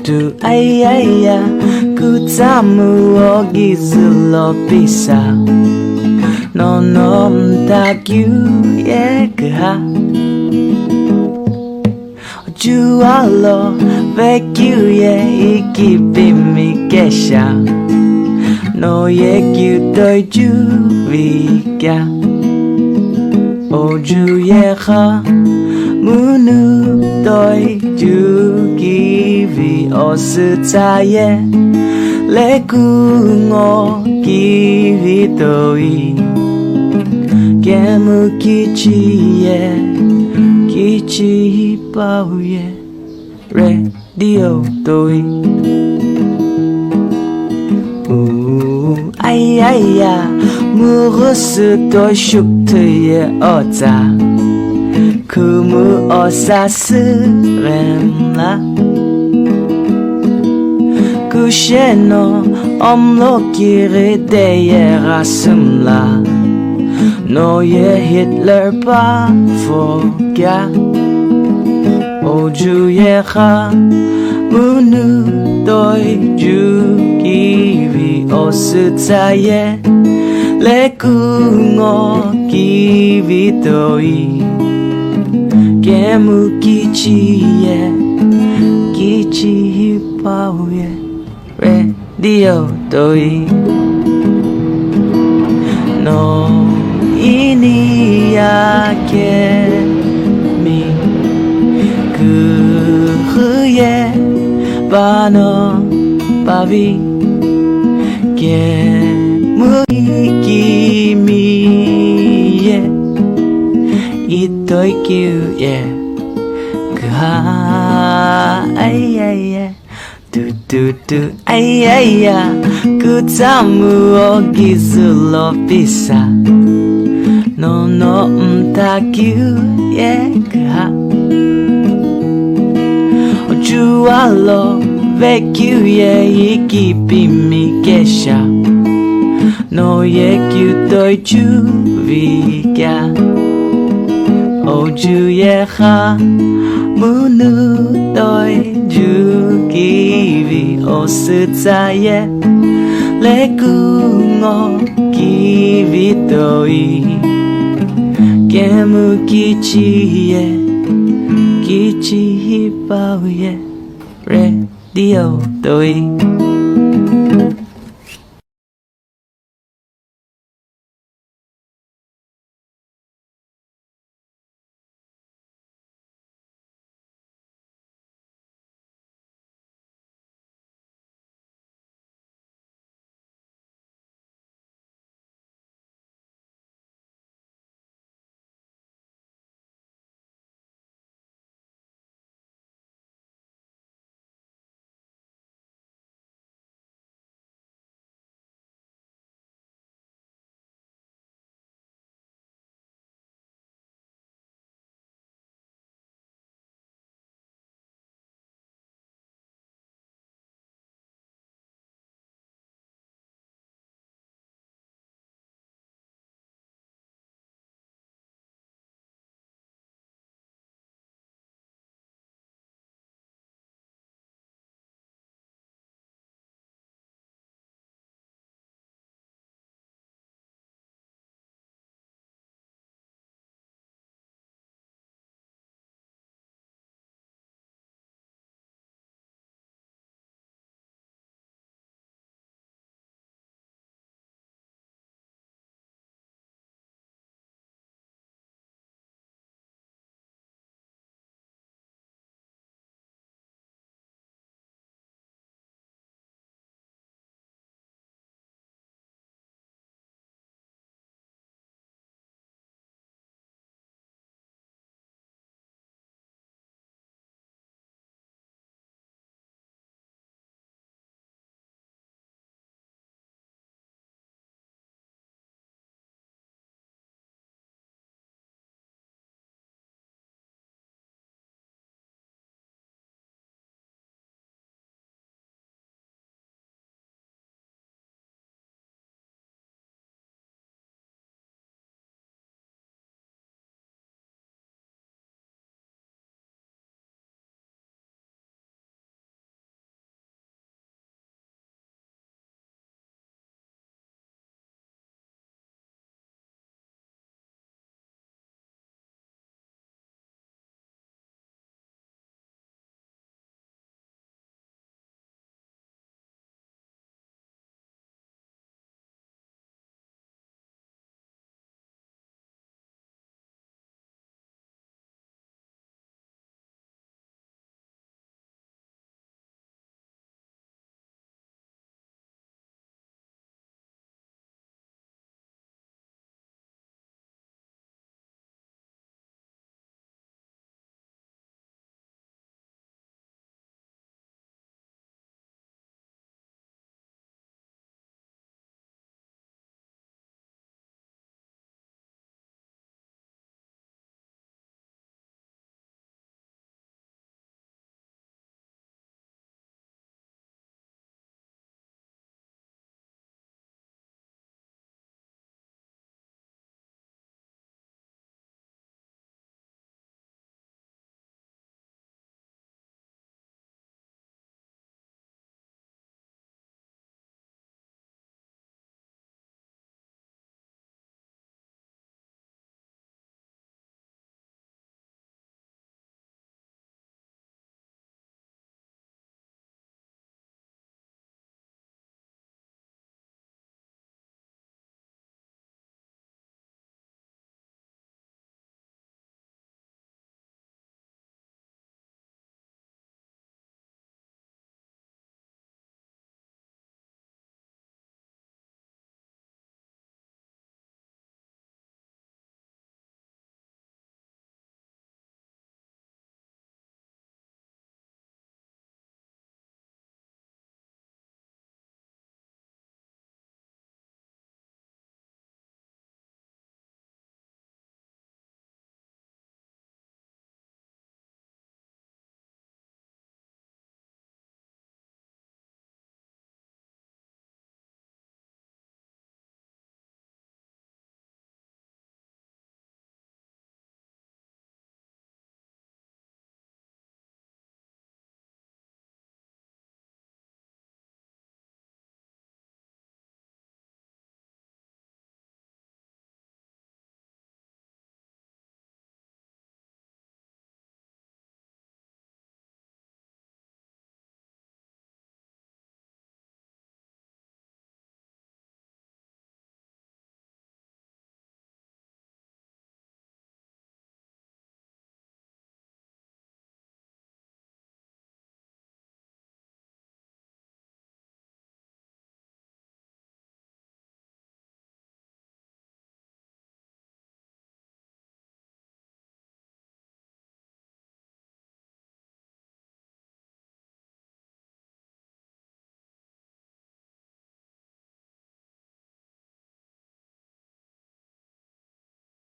tu ai ai ya ku tamu o gizulo bisa no no mtakyu ye ka jualo vekyu ye ikipimi kesha no ye kyu doi ju vika o ju ye kha munu doi ju kivi o suta ye le ku ngo kivi doi gemu kichi ye kichi pau ye radio doi ai ai ya mu su doi shuk tu ye o za kumu osa sremla kusheno omlo kire de rasumla no ye Hitler pa foga oju ye kha munu doi ju kivi osuta ye le kungo kivi doi gemu kichi ye kichi pau ye radio doi no ini yake mi kuye bano babi gemu kimi ye itoi kyu ye ka ai ai ye du du du ai ai ya ku tamu o gizulo bisa no no mtakyu ye ka o jualo vekyu ye ikipimi kesha no ye kyu doi ju vika oju ye kha munu doi ju kivi osuta ye le kungo kivi doi gemu kichi ye kichi pau ye radio doi